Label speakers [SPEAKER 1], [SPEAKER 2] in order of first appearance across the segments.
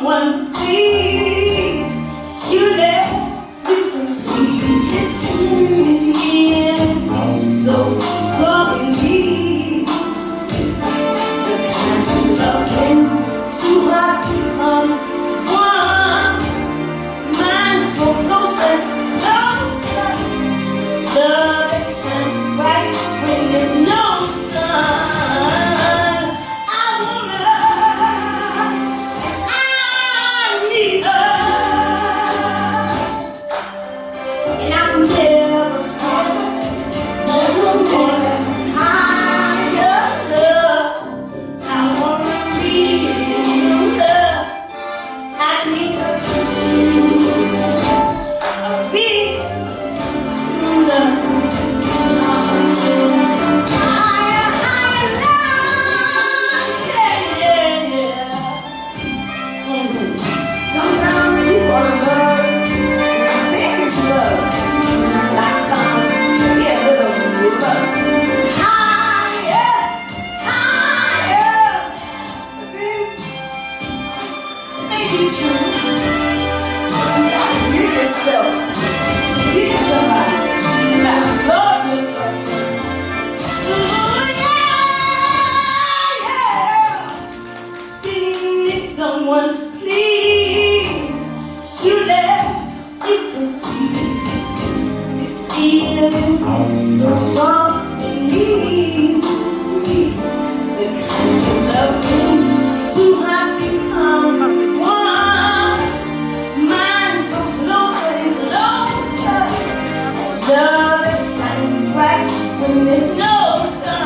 [SPEAKER 1] someone, please. Surely you can see this feeling is so strong in me. The kind of loving two hearts become one. Minds go closer, closer. Love is shining bright when there's no sun. Someone, please, surely you can see this feeling is so strong in me. The kind of loving two hearts become one. Minds go closer and closer. Love is shining bright when there's no sun.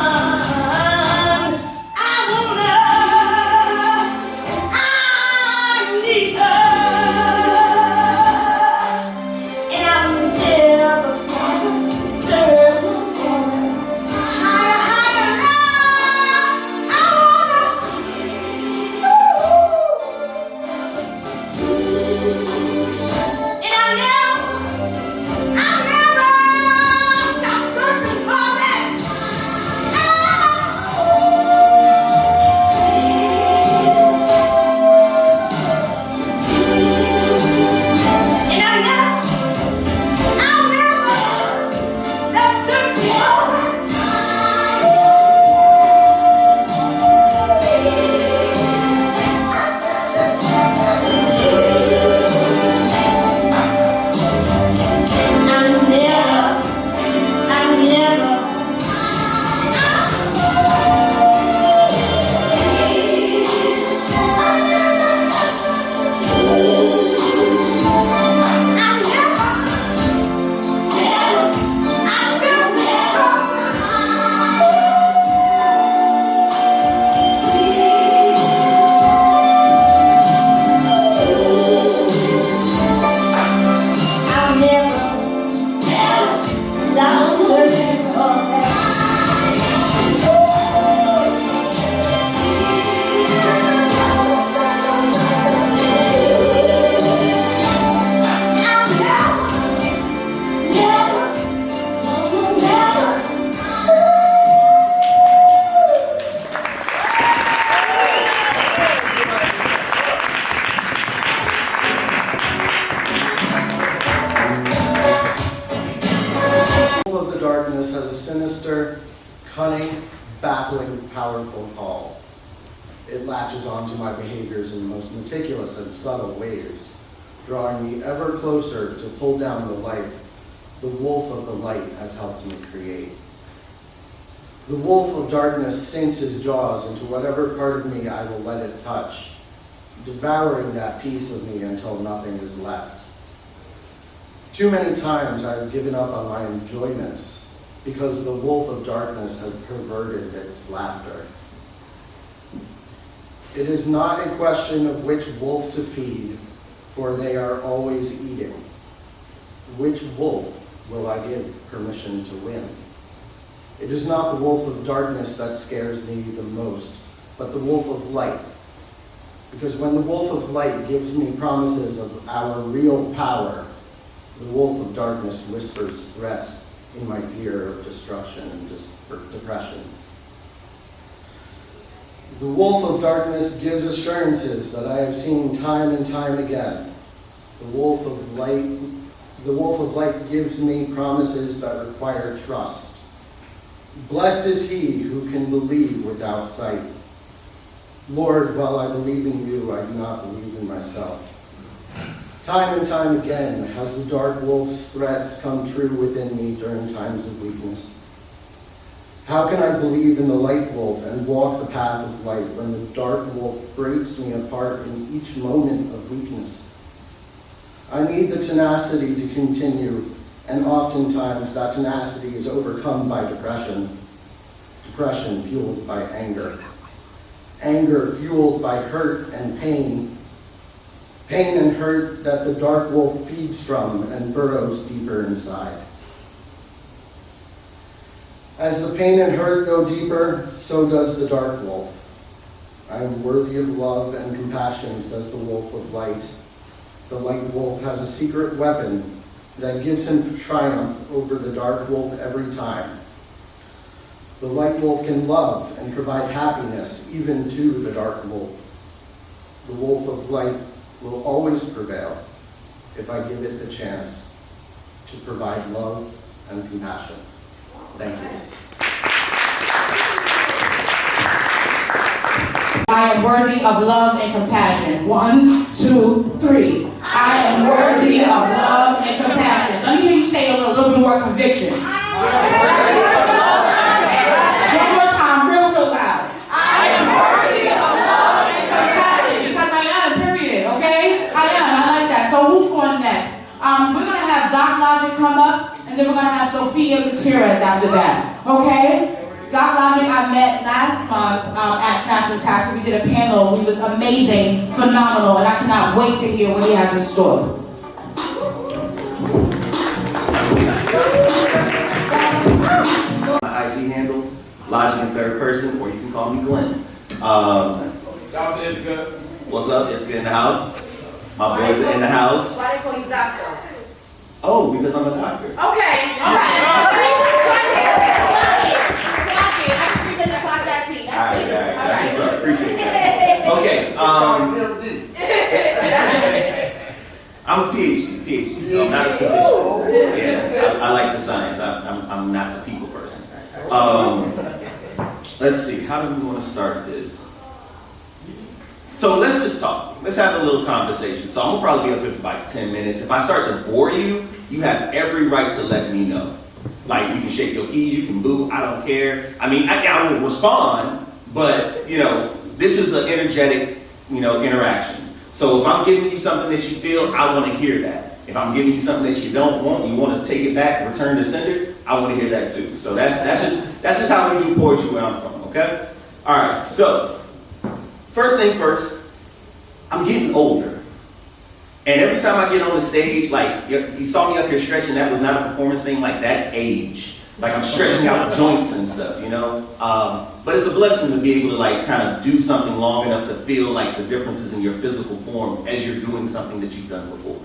[SPEAKER 2] Has a sinister, cunning, baffling, powerful call. It latches onto my behaviors in the most meticulous and subtle ways, drawing me ever closer to pull down the light the wolf of the light has helped me create. The wolf of darkness sinks his jaws into whatever part of me I will let it touch, devouring that piece of me until nothing is left. Too many times I have given up on my enjoyments because the wolf of darkness has perverted its laughter. It is not a question of which wolf to feed, for they are always eating. Which wolf will I give permission to win? It is not the wolf of darkness that scares me the most, but the wolf of light. Because when the wolf of light gives me promises of our real power, the wolf of darkness whispers threats in my ear of destruction and depression. The wolf of darkness gives assurances that I have seen time and time again. The wolf of light gives me promises that require trust. Blessed is he who can believe without sight. Lord, while I believe in you, I do not believe in myself. Time and time again has the dark wolf's threats come true within me during times of weakness. How can I believe in the light wolf and walk the path of light when the dark wolf breaks me apart in each moment of weakness? I need the tenacity to continue, and oftentimes that tenacity is overcome by depression. Depression fueled by anger. Anger fueled by hurt and pain. Pain and hurt that the dark wolf feeds from and burrows deeper inside. As the pain and hurt go deeper, so does the dark wolf. I am worthy of love and compassion, says the wolf of light. The light wolf has a secret weapon that gives him triumph over the dark wolf every time. The light wolf can love and provide happiness even to the dark wolf. The wolf of light will always prevail if I give it the chance to provide love and compassion. Thank you.
[SPEAKER 3] I am worthy of love and compassion. 1, 2, 3. I am worthy of love and compassion. Let me hear you say it with a little bit more conviction. One more time, real loud. I am worthy of love and compassion. Because I am, period, okay? I am, I like that. So who's going next? We're going to have Doc Logic come up, and then we're going to have Sophia Gutierrez after that, okay? Doc Logic I met last month at Snaps and Taps, and we did a panel. He was amazing, phenomenal, and I cannot wait to hear what he has in store.
[SPEAKER 4] My IG handle, Logic in third person, or you can call me Glenn. What's up? Ithaca in the house. My boys are in the house.
[SPEAKER 3] Why do they call you doctor?
[SPEAKER 4] Oh, because I'm a doctor.
[SPEAKER 3] Okay, all right.
[SPEAKER 4] Alright, that's what's up. Appreciate that. Okay, I'm a PhD, so I'm not a physician. Yeah, I like the science. I'm not the people person. Let's see, how do we want to start this? So let's just talk. Let's have a little conversation. So I'm gonna probably be up here for about 10 minutes. If I start to bore you, you have every right to let me know. Like, you can shake your keys, you can boo, I don't care. I mean, I will respond, but, you know, this is an energetic, you know, interaction. So if I'm giving you something that you feel, I want to hear that. If I'm giving you something that you don't want, you want to take it back, return to sender, I want to hear that too. So that's just how we do poetry where I'm from, okay? All right, so first thing first, I'm getting older. And every time I get on the stage, like, you saw me up here stretching, that was not a performance thing, like, that's age. Like, I'm stretching out joints and stuff, you know? But it's a blessing to be able to, like, kind of do something long enough to feel, like, the differences in your physical form as you're doing something that you've done before.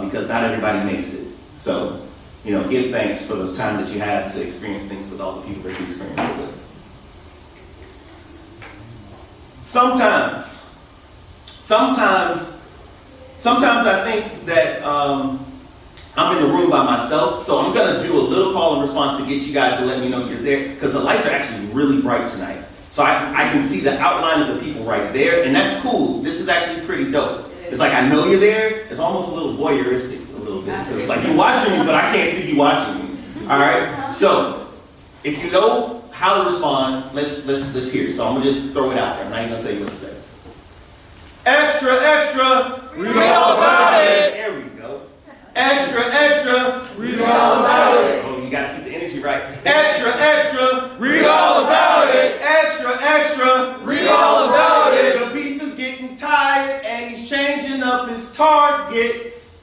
[SPEAKER 4] Because not everybody makes it. So, you know, give thanks for the time that you have to experience things with all the people that you experience it with. Sometimes I think that I'm in the room by myself, so I'm going to do a little call and response to get you guys to let me know you're there, because the lights are actually really bright tonight. So I can see the outline of the people right there, and that's cool. This is actually pretty dope. It's like I know you're there. It's almost a little voyeuristic, a little bit. It's like you're watching me, but I can't see you watching me. All right? So if you know how to respond, let's hear it. So I'm going to just throw it out there. I'm not even going to tell you what to say. Extra, extra, read all about it. There we go. Extra, extra, read all about it. Oh, you got to keep the energy right. Extra, extra, read all about it. Extra, extra, read all about it. The beast is getting tired and he's changing up his targets.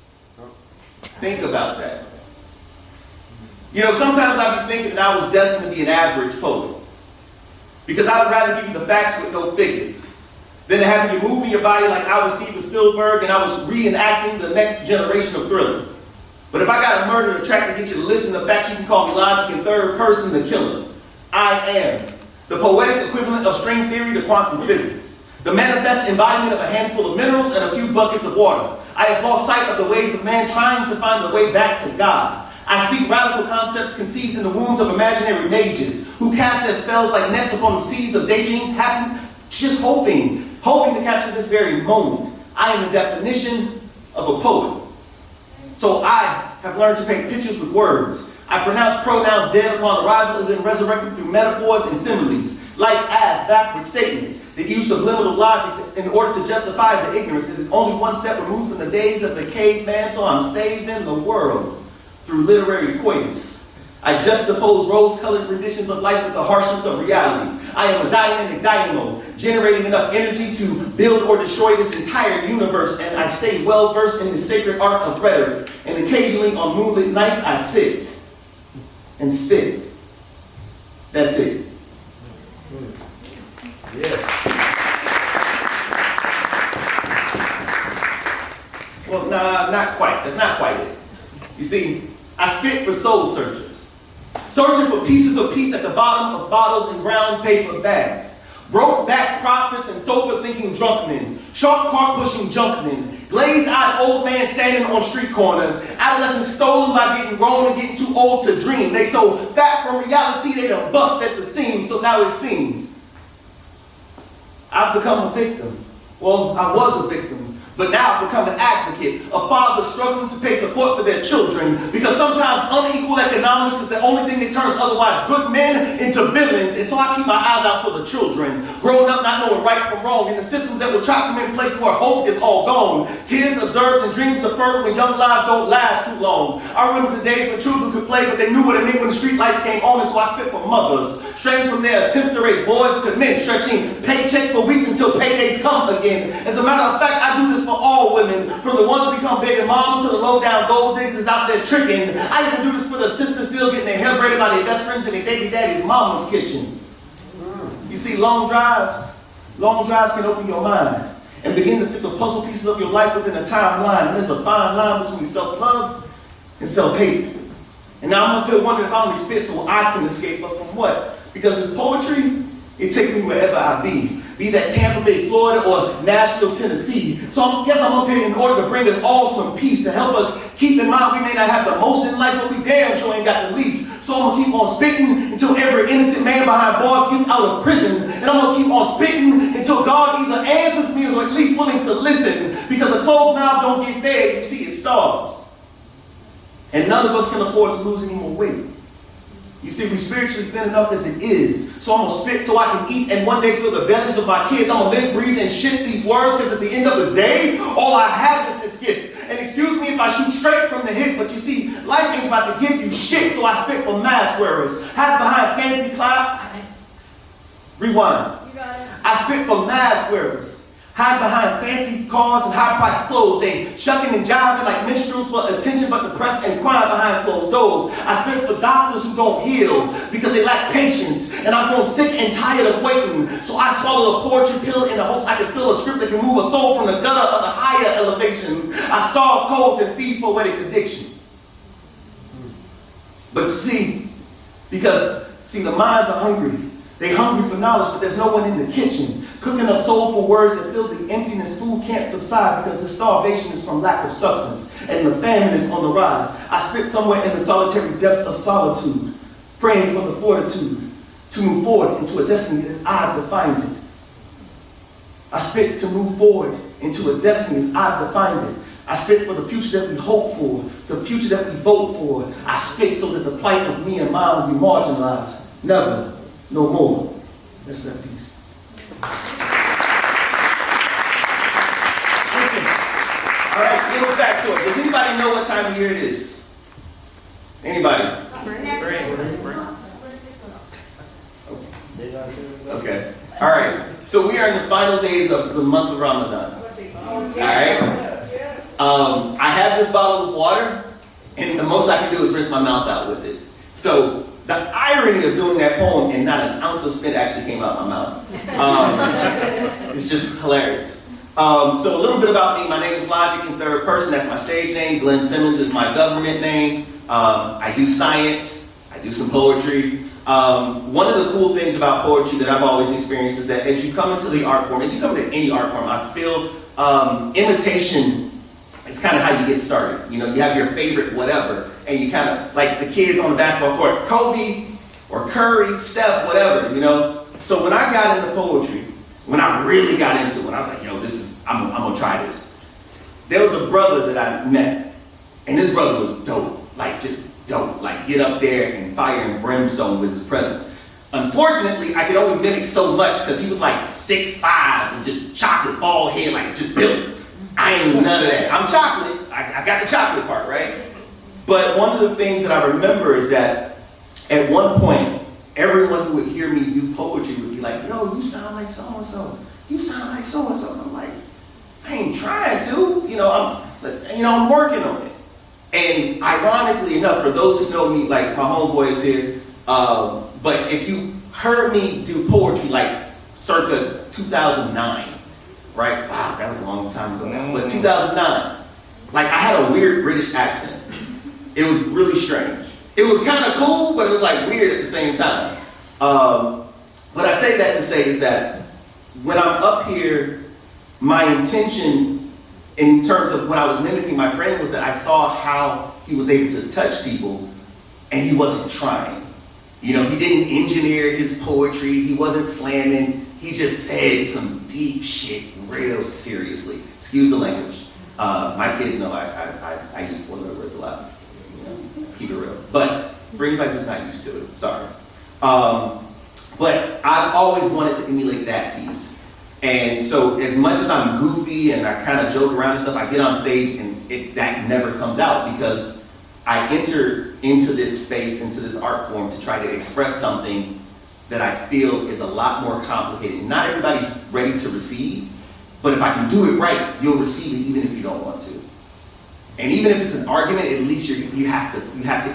[SPEAKER 4] Think about that. You know, sometimes I've been thinking that I was destined to be an average poet, because I would rather give you the facts with no figures than to have you moving your body like I was Steven Spielberg and I was reenacting the next generation of Thriller. But if I got a murder track to get you to listen to facts, you can call me Logic in third person, the killer. I am the poetic equivalent of string theory to quantum physics, the manifest embodiment of a handful of minerals and a few buckets of water. I have lost sight of the ways of man trying to find the way back to God. I speak radical concepts conceived in the wombs of imaginary mages who cast their spells like nets upon the seas of daydreams, just hoping to capture this very moment. I am the definition of a poet. So I have learned to paint pictures with words. I pronounce pronouns dead upon arrival and then resurrected through metaphors and similes, like as backward statements, the use of subliminal logic in order to justify the ignorance that is only one step removed from the days of the caveman, so I'm saving the world through literary coitus. I juxtapose rose-colored renditions of life with the harshness of reality. I am a dynamic dynamo, generating enough energy to build or destroy this entire universe, and I stay well-versed in the sacred art of rhetoric. And occasionally on moonlit nights, I sit and spit. That's it.
[SPEAKER 2] Yeah.
[SPEAKER 4] Well, nah, not quite. That's not quite it. You see, I spit for soul searchers, searching for pieces of peace at the bottom of bottles and brown paper bags. Broke back prophets and sober thinking drunk men, sharp car pushing junk men, glazed-eyed old man standing on street corners, adolescents stolen by getting grown and getting too old to dream. They so fat from reality they done bust at the seams, so now it seems I've become a victim. Well, I was a victim. But now I've become an advocate, a father struggling to pay support for their children, because sometimes unequal economics is the only thing that turns otherwise good men into villains, and so I keep my eyes out for the children, growing up not knowing right from wrong, in the systems that will trap them in places where hope is all gone, tears observed and dreams deferred when young lives don't last too long. I remember the days when children could play, but they knew what it meant when the street lights came on, and so I spit for mothers, straying from their attempts to raise boys to men, stretching paychecks for weeks until paydays come again. As a matter of fact, I do this for all women, from the ones who become baby mamas to the low-down gold diggers out there tricking. I even do this for the sisters still getting their hair braided by their best friends in their baby daddy's mama's kitchens. You see, long drives can open your mind and begin to fit the puzzle pieces of your life within a timeline. And there's a fine line between self-love and self-hate. And now I'm up here wondering if I only spit so I can escape, but from what? Because this poetry, it takes me wherever I be that Tampa Bay, Florida, or Nashville, Tennessee. So I guess I'm up here in order to bring us all some peace, to help us keep in mind we may not have the most in life, but we damn sure ain't got the least. So I'm going to keep on spitting until every innocent man behind bars gets out of prison. And I'm going to keep on spitting until God either answers me or at least willing to listen. Because a closed mouth don't get fed, you see, it starves. And none of us can afford to lose any more weight. You see, we spiritually thin enough as it is. So I'm going to spit so I can eat and one day fill the bellies of my kids. I'm going to live, breathe, and shit these words, because at the end of the day, all I have is this gift. And excuse me if I shoot straight from the hip, but you see, life ain't about to give you shit, so I spit for mask wearers. Hide behind fancy cloud. Rewind.
[SPEAKER 1] You got it.
[SPEAKER 4] I spit for mask wearers. Hide behind fancy cars and high-priced clothes. They shucking and jiving like minstrels for attention, but depressed and crying behind closed doors. I spit for doctors who don't heal because they lack patience. And I've grown sick and tired of waiting. So I swallow a poetry pill in the hopes I can fill a script that can move a soul from the gutter of the higher elevations. I starve colds and feed poetic addictions. But you see, the minds are hungry. They're hungry for knowledge, but there's no one in the kitchen cooking up soulful words that fill the emptiness. Food can't subside because the starvation is from lack of substance, and the famine is on the rise. I spit somewhere in the solitary depths of solitude, praying for the fortitude to move forward into a destiny as I've defined it. I spit to move forward into a destiny as I've defined it. I spit for the future that we hope for, the future that we vote for. I spit so that the plight of me and mine will be marginalized. Never. No more. That's that piece. All right, getting back to it. Does anybody know what time of year it is? Anybody? Okay. All right. So we are in the final days of the month of Ramadan. All right. I have this bottle of water, and the most I can do is rinse my mouth out with it. So the irony of doing that poem and not an ounce of spit actually came out of my mouth. It's just hilarious. So a little bit about me. My name is Logic in third person. That's my stage name. Glenn Simmons is my government name. I do science. I do some poetry. One of the cool things about poetry that I've always experienced is that as you come into the art form, as you come into any art form, I feel imitation is kind of how you get started. You know, you have your favorite whatever, and you kind of, like the kids on the basketball court, Kobe or Curry, Steph, whatever, you know. So when I got into poetry, when I really got into it, when I was like, yo, I'm gonna try this. There was a brother that I met, and this brother was dope, like just dope, like get up there and fire and brimstone with his presence. Unfortunately, I could only mimic so much because he was like 6'5" and just chocolate bald head, like just built. I ain't none of that. I'm chocolate. I got the chocolate part, right? But one of the things that I remember is that at one point, everyone who would hear me do poetry would be like, yo, you sound like so-and-so. You sound like so-and-so. And I'm like, I ain't trying to. You know, I'm working on it. And ironically enough, for those who know me, like my homeboy is here, but if you heard me do poetry like circa 2009, right? Wow, that was a long time ago now. But 2009, like I had a weird British accent. It was really strange. It was kind of cool, but it was like weird at the same time. What I say that to say is that when I'm up here, my intention in terms of what I was mimicking my friend was that I saw how he was able to touch people and he wasn't trying. You know, he didn't engineer his poetry, he wasn't slamming, he just said some deep shit real seriously. Excuse the language. My kids know I use four-letter words a lot. You know, keep it real. But for anybody who's not used to it, sorry. But I've always wanted to emulate that piece. And so as much as I'm goofy and I kind of joke around and stuff, I get on stage and that never comes out because I enter into this space, into this art form to try to express something that I feel is a lot more complicated. Not everybody's ready to receive, but if I can do it right, you'll receive it even if you don't want to. And even if it's an argument, at least you have to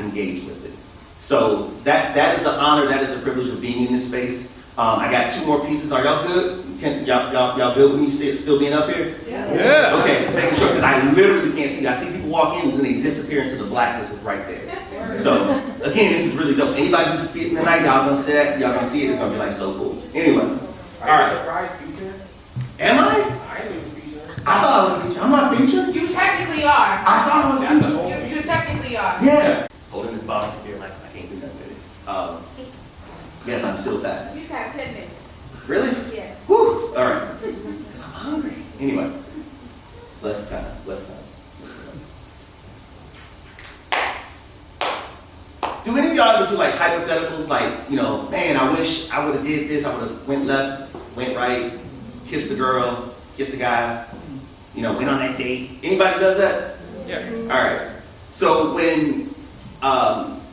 [SPEAKER 4] engage with it. So that is the honor, that is the privilege of being in this space. I got two more pieces. Are y'all good? Y'all good with me still being up here? Yeah. Okay, just making sure, because I literally can't see. I see people walk in and then they disappear into the blackness that's right there. So, again, this is really dope. Anybody who's speaking tonight, y'all gonna see that, y'all gonna see it, it's gonna be like so cool. Anyway, all right. Am I? I thought I was featured. I'm not featured?
[SPEAKER 3] You technically are.
[SPEAKER 4] I thought I was featured.
[SPEAKER 3] You technically are.
[SPEAKER 4] Yeah. Holding this bottle here like I can't do nothing with it. Yes, I'm still fasting.
[SPEAKER 1] You got 10 minutes.
[SPEAKER 4] Really?
[SPEAKER 1] Yeah.
[SPEAKER 4] Whew. All right. Because I'm hungry. Anyway. Bless time. Bless time. Do any of y'all ever do like hypotheticals like, you know, man, I wish I would have did this, I would have went left, went right, kissed the girl, kissed the guy, you know, went on that date. Anybody does that? Yeah. All right. So when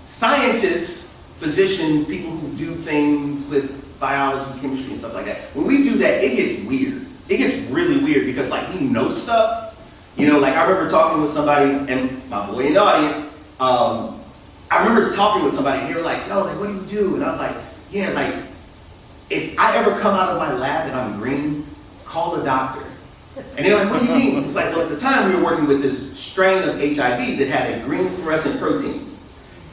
[SPEAKER 4] scientists, physicians, people who do things with biology, chemistry, and stuff like that, when we do that, it gets weird. It gets really weird because like we know stuff. You know, like I remember talking with somebody, and my boy in the audience, I remember talking with somebody and they were like, yo, like, what do you do? And I was like, yeah, like, if I ever come out of my lab and I'm green, call the doctor. And they're like, what do you mean? It's like, well, at the time we were working with this strain of HIV that had a green fluorescent protein.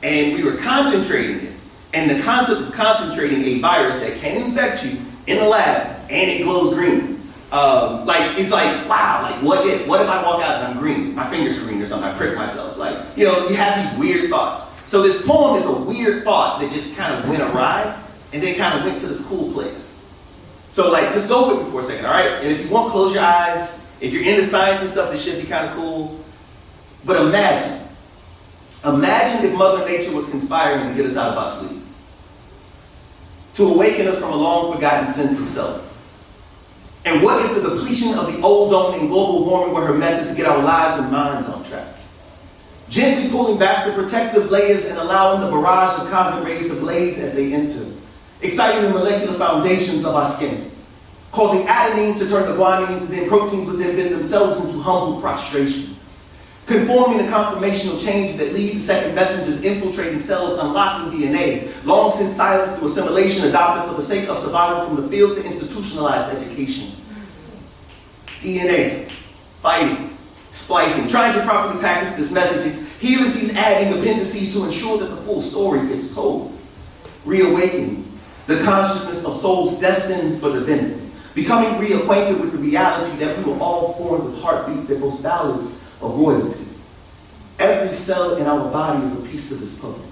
[SPEAKER 4] And we were concentrating it. And the concept of concentrating a virus that can infect you in the lab and it glows green. Like, it's like, wow, like, what if I walk out and I'm green? My finger's green or something, I prick myself. Like, you know, you have these weird thoughts. So this poem is a weird thought that just kind of went awry and then kind of went to this cool place. So like, just go with me for a second, all right? And if you want, close your eyes. If you're into science and stuff, this should be kind of cool. But imagine if Mother Nature was conspiring to get us out of our sleep. To awaken us from a long forgotten sense of self. And what if the depletion of the ozone and global warming were her methods to get our lives and minds on track? Gently pulling back the protective layers and allowing the barrage of cosmic rays to blaze as they enter. Exciting the molecular foundations of our skin. Causing adenines to turn to guanines and then proteins within bend themselves into humble prostrations. Conforming to conformational changes that lead to second messengers infiltrating cells, unlocking DNA, long since silenced through assimilation, adopted for the sake of survival from the field to institutionalized education. DNA, fighting, splicing, trying to properly package this message. It's helices adding appendices to ensure that the full story gets told. reawakening the consciousness of souls destined for divinity, becoming reacquainted with the reality that we were all born with heartbeats that boast ballads of royalty. Every cell in our body is a piece of this puzzle.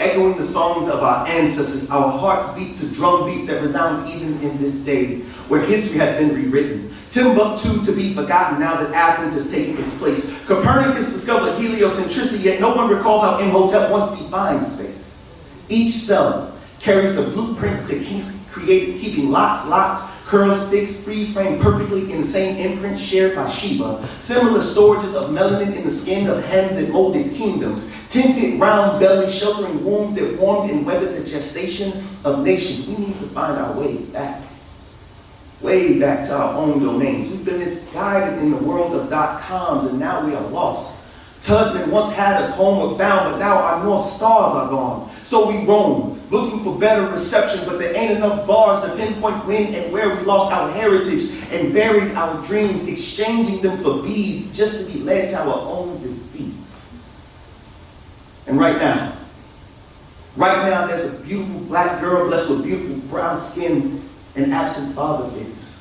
[SPEAKER 4] Echoing the songs of our ancestors, our hearts beat to drum beats that resound even in this day, where history has been rewritten. Timbuktu to be forgotten now that Athens has taken its place. Copernicus discovered heliocentricity, yet no one recalls how Imhotep once defined space. Each cell carries the blueprints to create, keeping locks locked, curls fixed, freeze framed perfectly in the same imprint shared by Sheba. Similar storages of melanin in the skin of hens that molded kingdoms. Tinted round bellies sheltering wombs that warmed and weathered the gestation of nations. We need to find our way back to our own domains. We've been misguided in the world of .coms, and now we are lost. Tubman once had us homeward bound, but now our North Stars are gone. So we roam, looking for better reception, but there ain't enough bars to pinpoint when and where we lost our heritage and buried our dreams, exchanging them for beads just to be led to our own defeats. And right now, there's a beautiful black girl blessed with beautiful brown skin and absent father figures.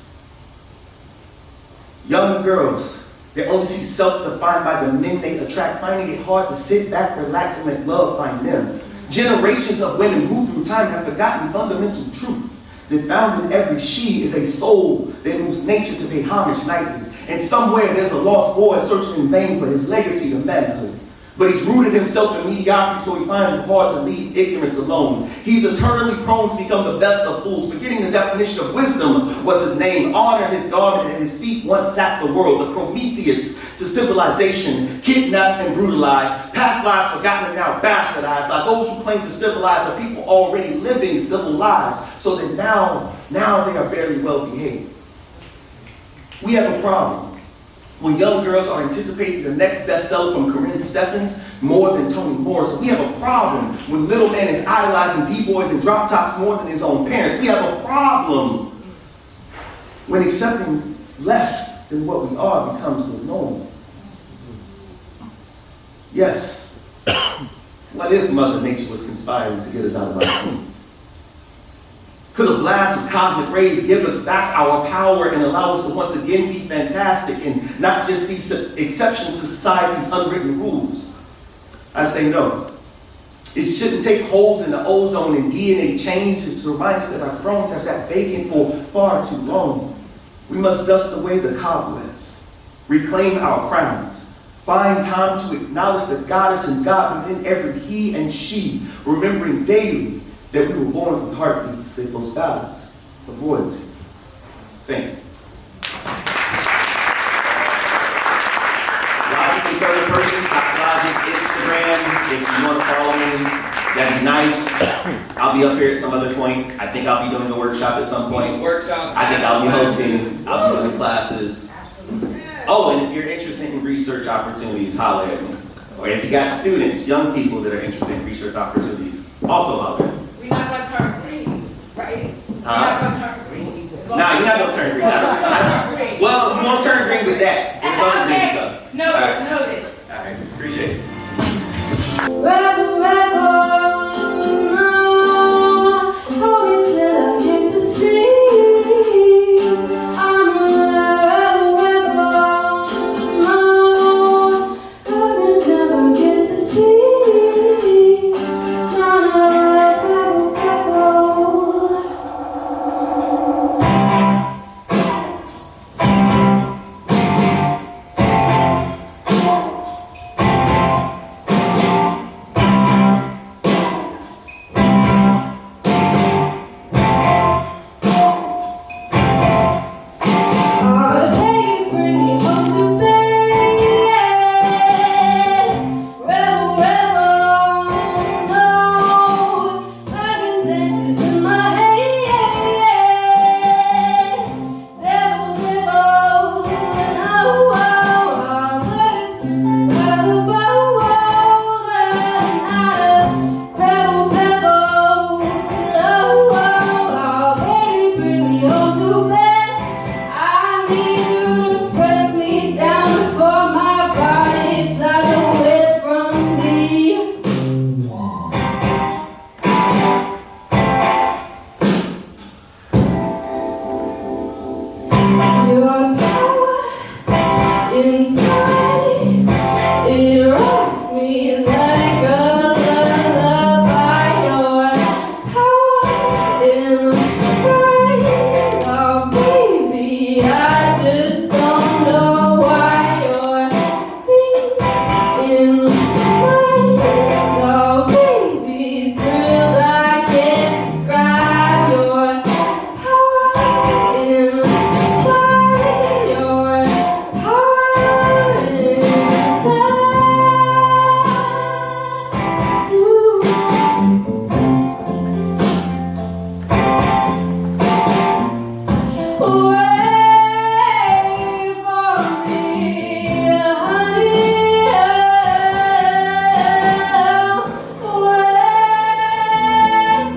[SPEAKER 4] Young girls that only see self-defined by the men they attract, finding it hard to sit back, relax, and let love find them. Generations of women who through time have forgotten fundamental truth that found in every she is a soul that moves nature to pay homage nightly. And somewhere there's a lost boy searching in vain for his legacy to manhood. But he's rooted himself in mediocrity, so he finds it hard to leave ignorance alone. He's eternally prone to become the best of fools, forgetting the definition of wisdom was his name. Honor his garment, and his feet once sat the world. The Prometheus to civilization, kidnapped and brutalized, past lives forgotten and now bastardized by those who claim to civilize the people already living civil lives, so that now they are barely well behaved. We have a problem when young girls are anticipating the next bestseller from Corinne Steffens more than Toni Morrison. We have a problem when little man is idolizing D-boys and drop tops more than his own parents. We have a problem when accepting less than what we are becomes the norm. Yes, what if Mother Nature was conspiring to get us out of our sleep? Could a blast of cosmic rays give us back our power and allow us to once again be fantastic and not just these exceptions to society's unwritten rules? I say no. It shouldn't take holes in the ozone and DNA change to remind us that our thrones have sat vacant for far too long. We must dust away the cobwebs, reclaim our crowns, find time to acknowledge the goddess and God within every he and she, remembering daily that we were born with heartbeats that boast ballads of royalty. Thank you. Logic in third person, Logic Instagram. If you want to follow me, that'd be nice. I'll be up here at some other point. I think I'll be doing a workshop at some point. I think I'll be hosting. I'll be doing classes. Oh, and if you're interested in research opportunities, holler at me. Or if you got students, young people that are interested in research opportunities, also holler at me.
[SPEAKER 3] We're not going to turn green, right? We're not going to turn green.
[SPEAKER 4] Nah, you're not going to turn green. Well, you won't turn green with that. There's other green stuff.
[SPEAKER 3] Noted.
[SPEAKER 4] All right, appreciate it.
[SPEAKER 1] Rebel, rebel, no, going till I get to sleep. I'm a rebel, no, going never get to sleep. Rebel, rebel. Your power inside, it rocks me like a lullaby. Your power in right, oh baby, I just don't know why. Your things in right, oh baby, thrills I can't describe. Your power inside, your power inside. Wait for me, honey. Wait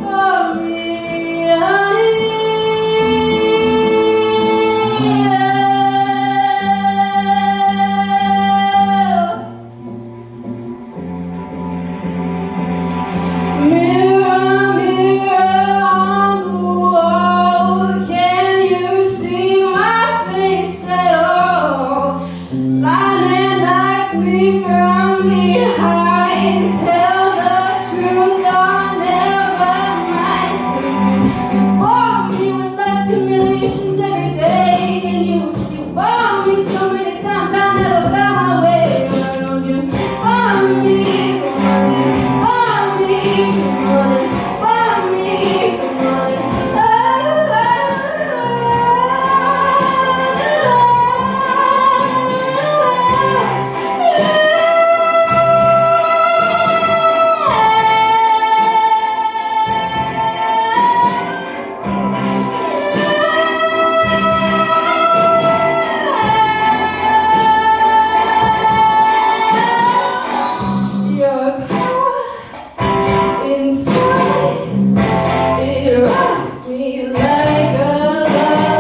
[SPEAKER 1] for me, honey. Mirror, mirror on the wall, can you see my face at all? Lightning lights me from behind. Tell the truth or never mind. 'Cause you bore me with life's humiliations every day. And you bore me so many times I never found my way. Why don't you bore me? Bore me, bore me, bore me. Your power inside, it rocks me like a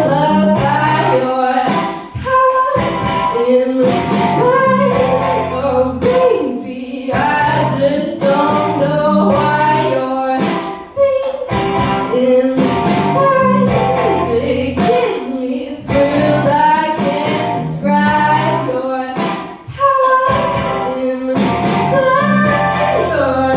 [SPEAKER 1] lullaby. Your power in right, oh baby, I just don't know why. Your things in right, it gives me thrills I can't describe. Your power inside, your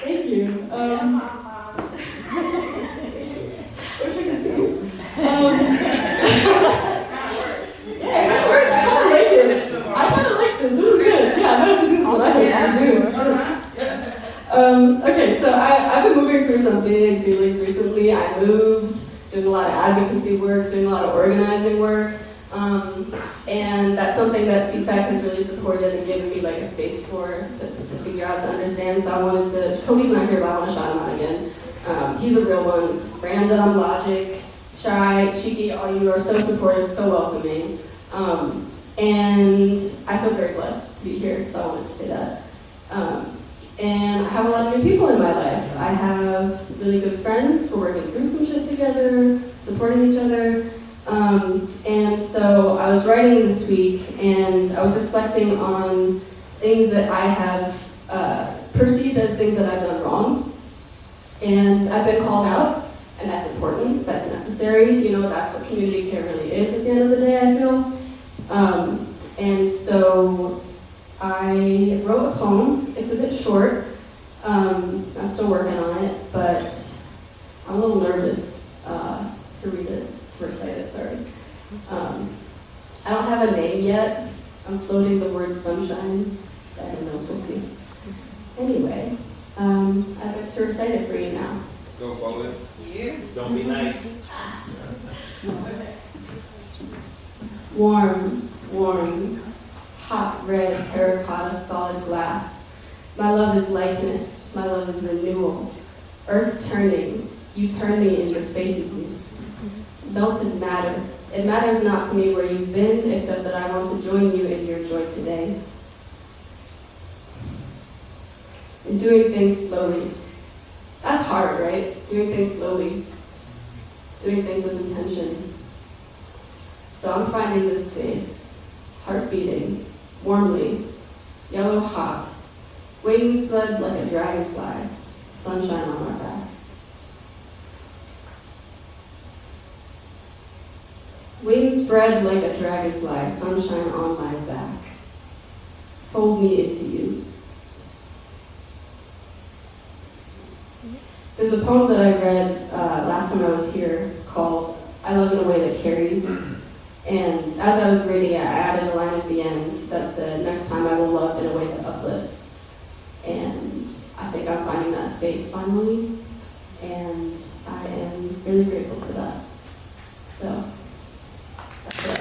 [SPEAKER 1] Thank you. Wish I could see you. Yeah, it works. I kind of like it. I kind of like this. This is good. Yeah, I'm gonna do this with others too. Okay, so I've been moving through some big feelings recently. I moved, doing a lot of advocacy work, doing a lot of organizing work. And that's something that CPAC has really supported and given me like a space for to figure out, to understand. So I wanted to, Kobe's not here, but I want to shout him out again. He's a real one. Brandon, Logic, Shy, Cheeki, all you are so supportive, so welcoming. And I feel very blessed to be here, so I wanted to say that. And I have a lot of new people in my life. I have really good friends. We're working through some shit together, supporting each other. And so I was writing this week, and I was reflecting on things that I have perceived as things that I've done wrong. And I've been called out, and that's important, that's necessary. You know, that's what community care really is at the end of the day, I feel. And so I wrote a poem. It's a bit short. I'm still working on it, but I'm a little nervous to read it, to recite it, sorry. I don't have a name yet. I'm floating the word sunshine. I don't know, we'll see. Anyway, I'd like to recite it for you now.
[SPEAKER 5] Go forward.
[SPEAKER 4] Don't be nice.
[SPEAKER 1] Warm, warm, hot red terracotta solid glass. My love is likeness, my love is renewal. Earth turning, you turn me into space of you. Melted matter, it matters not to me where you've been, except that I want to join you in your joy today. And doing things slowly. That's hard, right? Doing things slowly. Doing things with intention. So I'm finding this space, heart beating, warmly, yellow hot, wings spread like a dragonfly, sunshine on my back. Wings spread like a dragonfly, sunshine on my back. Fold me into you. There's a poem that I read last time I was here called I Love in a Way That Carries. And as I was reading it, I added a line at the end that said, next time I will love in a way that uplifts. And I think I'm finding that space finally. And I am really grateful for that. So, that's it.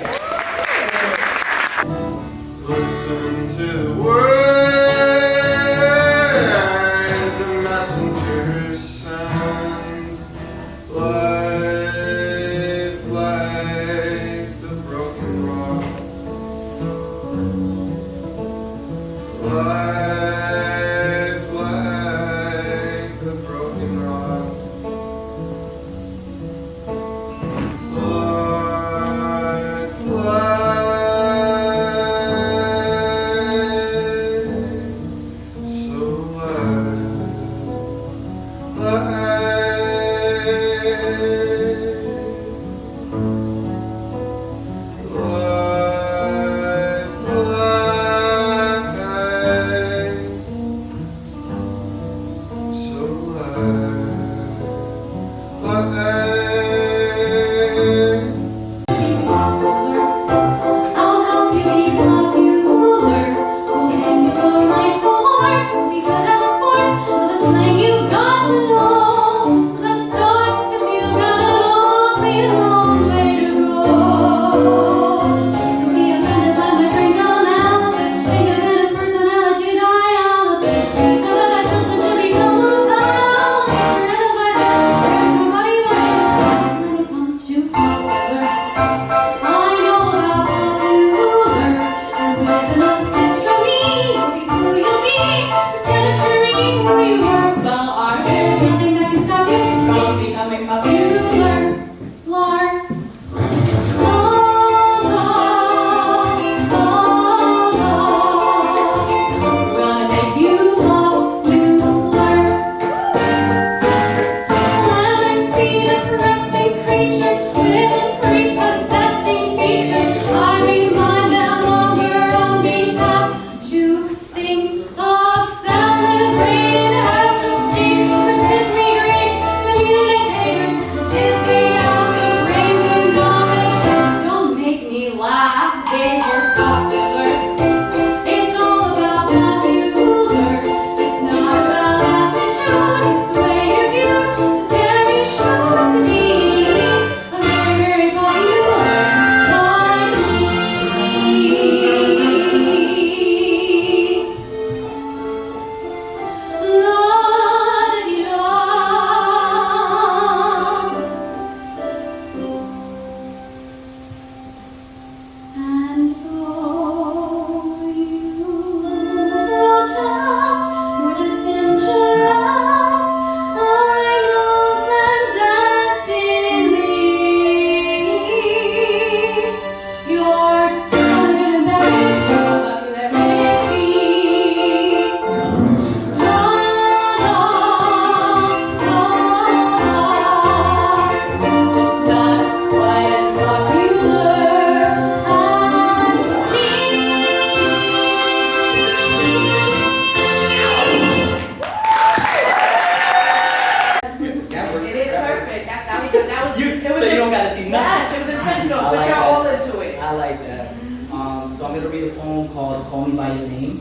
[SPEAKER 5] Listen to the word the messengers send. Life like the broken rock. Life like the broken rock. Life like so
[SPEAKER 6] I'll help you be popular. We'll aim with the right chords. We'll be good at sports. Know the slang you've got to know. So let's start, 'cause you've got an awfully long way to go. You'll be offended by my drink analysis. Think of it as personality dialysis. Now that I've chosen to become a palace, you're an advisor, whereas nobody wants you. When it comes to popular, I know about popular, and when assist from me, you'll be who you'll be, instead of fearing who you were. Well, there's nothing that can stop you from becoming popular. Lar. We're gonna make you popular. When I see depressing creatures with prepossessing features, I remind them on their own behalf to think of celebrated ecstasy for simply great communicators. If they have the brains or knowledge, don't make me laugh. They were popular. It's all about popular. It's not about aptitude. It's the way you view. It's very sure to be a very, very popular like me. La-da-dee-da. And though you protest your disinterest, I know clandestinely you're gonna get embedded in my popularity. It's not quite as popular as me.
[SPEAKER 7] That works.
[SPEAKER 8] It is perfect. That was it
[SPEAKER 7] So
[SPEAKER 8] was
[SPEAKER 7] you don't gotta see nothing.
[SPEAKER 8] yes, it was intentional.
[SPEAKER 7] I
[SPEAKER 8] Put
[SPEAKER 7] like
[SPEAKER 8] your
[SPEAKER 7] that.
[SPEAKER 8] all into it.
[SPEAKER 7] I like that. So I'm gonna read a poem called "Call Me by Your Name."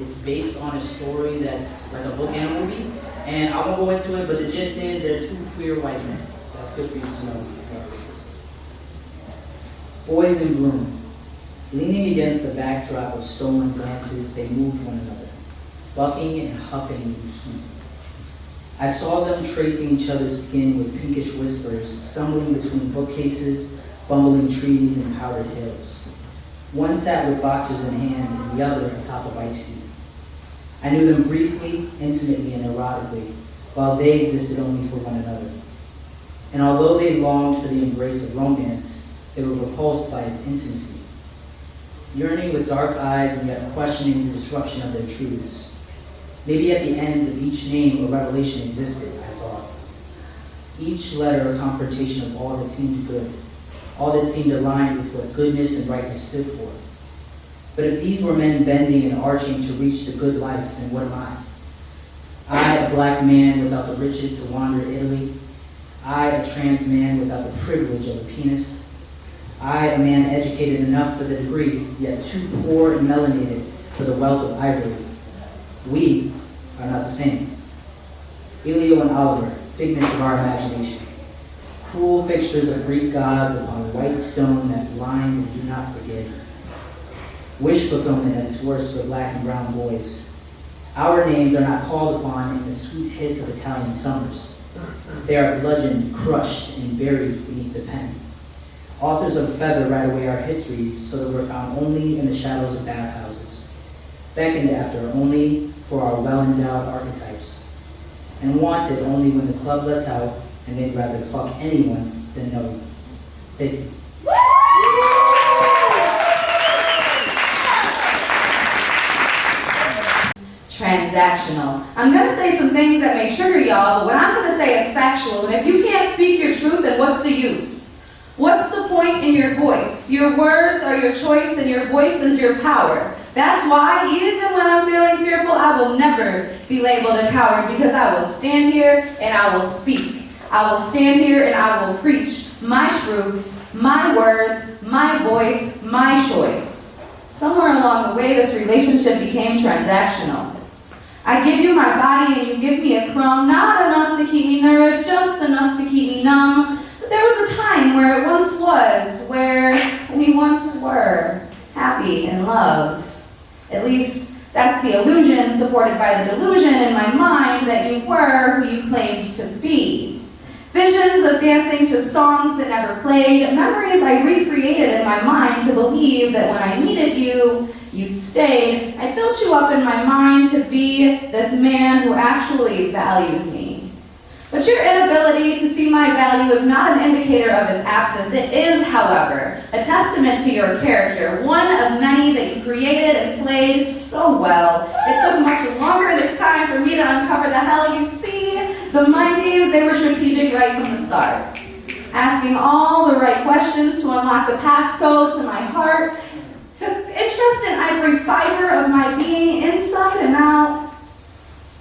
[SPEAKER 7] It's based on a story that's like a book and a movie, and I won't go into it. But the gist is they're two queer white men. That's good for you to know. Boys in bloom. Leaning against the backdrop of stolen glances, they moved one another, bucking and huffing in heat. I saw them tracing each other's skin with pinkish whispers, stumbling between bookcases, bumbling trees, and powdered hills. One sat with boxers in hand, and the other atop a bike seat. I knew them briefly, intimately, and erotically, while they existed only for one another. And although they longed for the embrace of romance, they were repulsed by its intimacy. Yearning with dark eyes and yet questioning the disruption of their truths. Maybe at the ends of each name a revelation existed, I thought. Each letter a confrontation of all that seemed good, all that seemed aligned with what goodness and rightness stood for. But if these were men bending and arching to reach the good life, then what am I? I, a black man without the riches to wander Italy. I, a trans man without the privilege of a penis. I, a man educated enough for the degree, yet too poor and melanated for the wealth of ivory. We are not the same. Elio and Oliver, figments of our imagination. Cruel fixtures of Greek gods upon white stone that blind and do not forgive. Wish fulfillment at its worst for black and brown boys. Our names are not called upon in the sweet hiss of Italian summers. They are bludgeoned, crushed, and buried beneath the pen. Authors of feather write away our histories so that we're found only in the shadows of bathhouses, beckoned after only for our well-endowed archetypes, and wanted only when the club lets out and they'd rather fuck anyone than know you. Thank you.
[SPEAKER 9] Transactional. I'm going to say some things that may trigger y'all, but what I'm going to say is factual, and if you can't speak your truth, then what's the use? What's the point in your voice? Your words are your choice, and your voice is your power. That's why, even when I'm feeling fearful, I will never be labeled a coward, because I will stand here and I will speak. I will stand here and I will preach my truths, my words, my voice, my choice. Somewhere along the way, this relationship became transactional. I give you my body and you give me a crumb, not enough to keep me nourished, just enough to keep me numb. But there was a time where it once was, where we once were happy in love. At least that's the illusion supported by the delusion in my mind that you were who you claimed to be. Visions of dancing to songs that never played, memories I recreated in my mind to believe that when I needed you, you'd stayed. I built you up in my mind to be this man who actually valued me. But your inability to see my value is not an indicator of its absence. It is, however, a testament to your character, one of many that you created and played so well. It took much longer this time for me to uncover the hell. You see, the mind games, they were strategic right from the start. Asking all the right questions to unlock the passcode to my heart, to interest in every fiber of my being inside and out,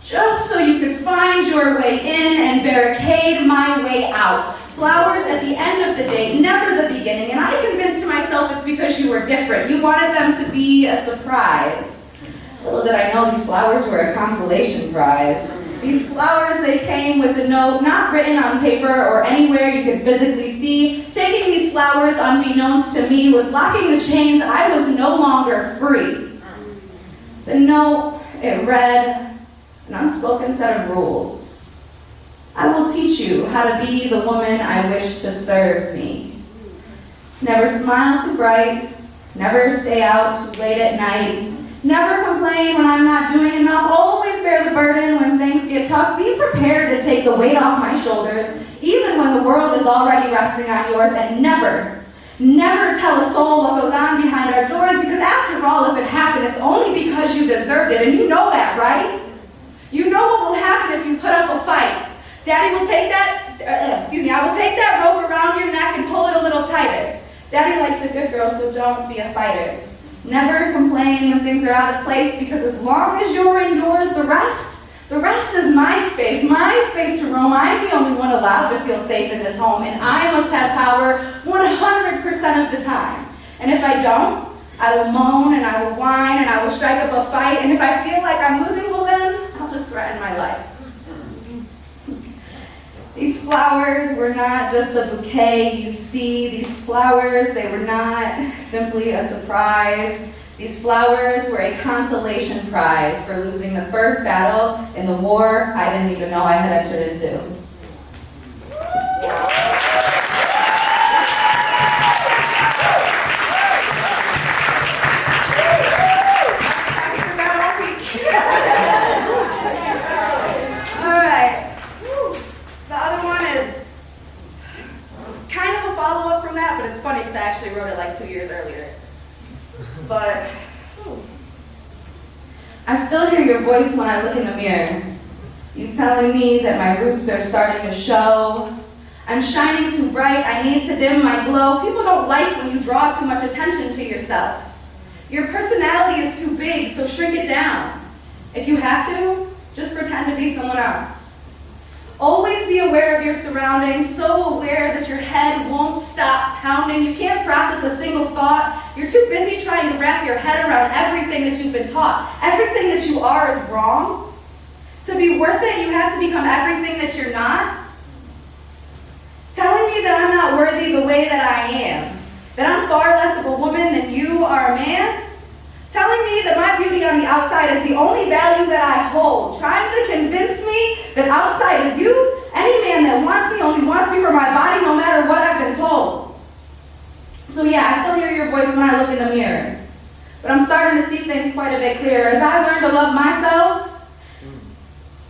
[SPEAKER 9] just so you could find your way in and barricade my way out. Flowers at the end of the day, never the beginning, and I convinced myself it's because you were different. You wanted them to be a surprise. Little did I know these flowers were a consolation prize. These flowers, they came with a note not written on paper or anywhere you could physically see. Taking these flowers, unbeknownst to me, was locking the chains. I was no longer free. The note, it read, an unspoken set of rules. I will teach you how to be the woman I wish to serve me. Never smile too bright, never stay out too late at night, never complain when I'm not doing enough, always bear the burden when things get tough. Be prepared to take the weight off my shoulders, even when the world is already resting on yours, and never tell a soul what goes on behind our doors, because after all, if it happened, it's only because you deserved it, and you know that, right? You know what will happen if you put up a fight. Daddy will take that, I will take that rope around your neck and pull it a little tighter. Daddy likes a good girl, so don't be a fighter. Never complain when things are out of place, because as long as you're in yours, the rest is my space to roam. I'm the only one allowed to feel safe in this home, and I must have power 100% of the time. And if I don't, I will moan and I will whine and I will strike up a fight, and if I feel like I'm losing, well then, I'll just threaten my life. These flowers were not just a bouquet you see. These flowers, they were not simply a surprise. These flowers were a consolation prize for losing the first battle in the war I didn't even know I had entered into. All right. The other one is kind of a follow-up from that, but it's funny because I actually wrote it like 2 years earlier. But I still hear your voice when I look in the mirror. You telling me that my roots are starting to show. I'm shining too bright, I need to dim my glow. People don't like when you draw too much attention to yourself. Your personality is too big, so shrink it down. If you have to, just pretend to be someone else. Always be aware of your surroundings, so aware that your head won't stop pounding. You can't process a single thought. You're too busy trying to wrap your head around everything that you've been taught. Everything that you are is wrong. To be worth it, you have to become everything that you're not. Telling me that I'm not worthy the way that I am, that I'm far less of a woman than you are a man. Telling me that my beauty on the outside is the only value that I hold. Trying to convince me that outside of you, any man that wants me only wants me for my body no matter what I've been told. So yeah, I still hear your voice when I look in the mirror. But I'm starting to see things quite a bit clearer. As I learn to love myself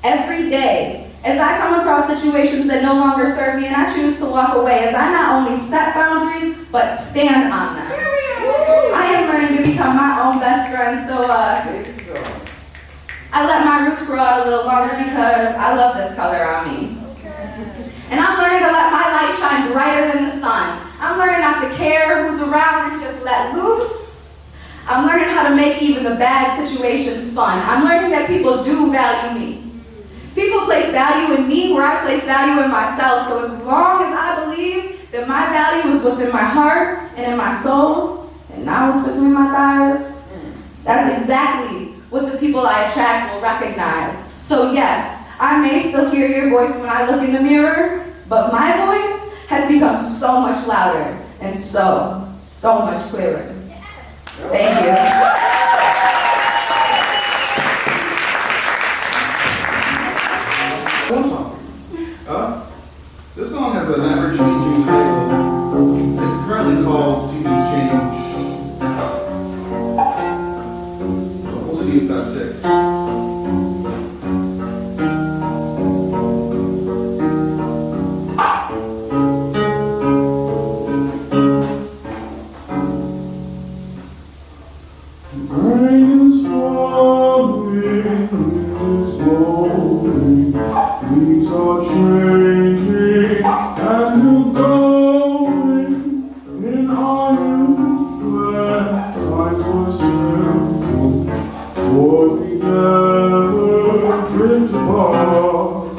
[SPEAKER 9] every day, as I come across situations that no longer serve me and I choose to walk away, as I not only set boundaries, but stand on them. I am learning to become my own best friend, so I let my roots grow out a little longer because I love this color on me. And I'm learning to let my light shine brighter than the sun. I'm learning not to care who's around and just let loose. I'm learning how to make even the bad situations fun. I'm learning that people do value me. People place value in me where I place value in myself. So as long as I believe that my value is what's in my heart and in my soul, and not what's between my thighs, that's exactly what the people I attract will recognize. So yes, I may still hear your voice when I look in the mirror, but my voice has become so much louder and so much clearer. Thank you.
[SPEAKER 5] One song. This song has an ever-changing title. It's currently called Seasons Change. We'll see if that sticks. Rain is falling, wind is blowing, leaves are changing and you're going. In our youth when times were simple, swore we never drift apart.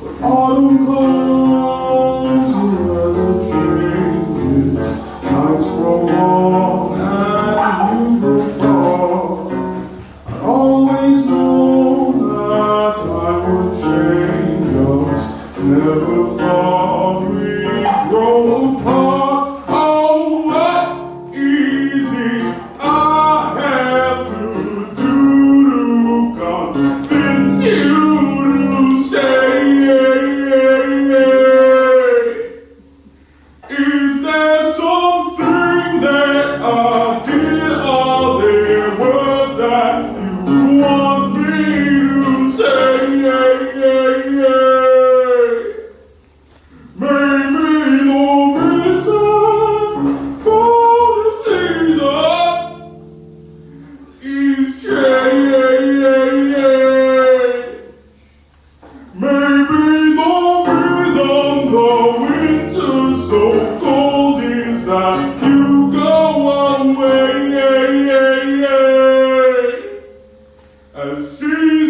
[SPEAKER 5] But autumn comes, the weather changes, nights grow long and you grow far. I always known that time would change us, never thought we'd grow apart. Oh, what easy I have to do to convince you to stay. Is there something that I did? Are there words that you want me to say? Maybe the reason for this season is change. Maybe the reason the winter's so cold is that you go away. As seasons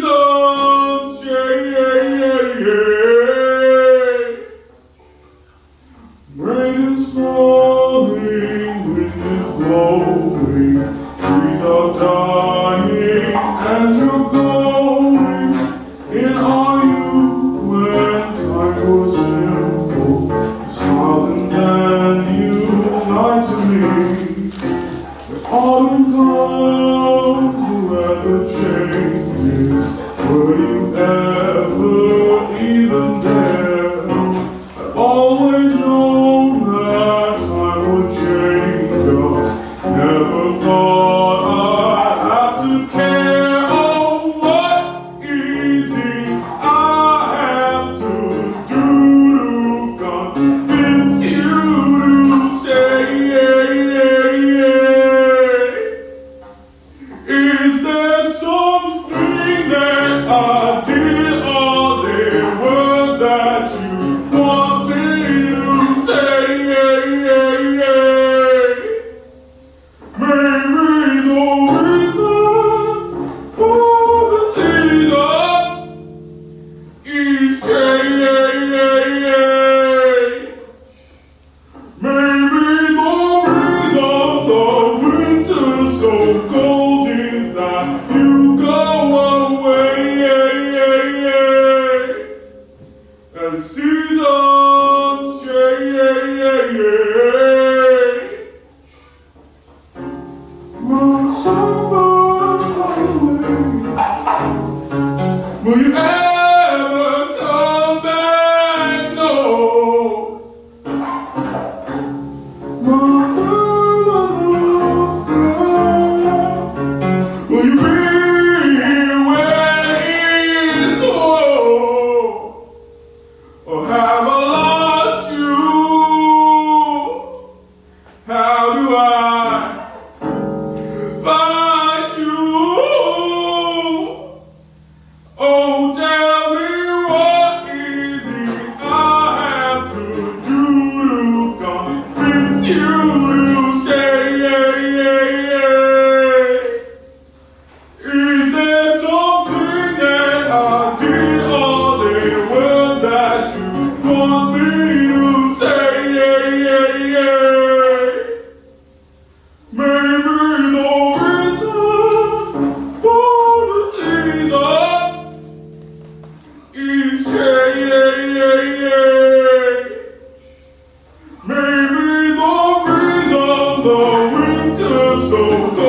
[SPEAKER 5] changes. Were you ever even there? I've always known that time would change us. Never thought I'd have to care. Oh, what easy I have to do to convince you to stay. Is there something that I did? Are there words that you want me to say? Maybe the reason for the season is change. Maybe the reason the winter's so cold is that you go away. And seasons change. Will summer away? Will you ever come back? No. Will you be here when it's over? Or have I lost you? How do I find you? Oh, tell me what is it I have to do to convince you to stay. Is there something that I did? Are there words that you want me to say? Maybe the reason for the season is change. Maybe the reason the winter's so cold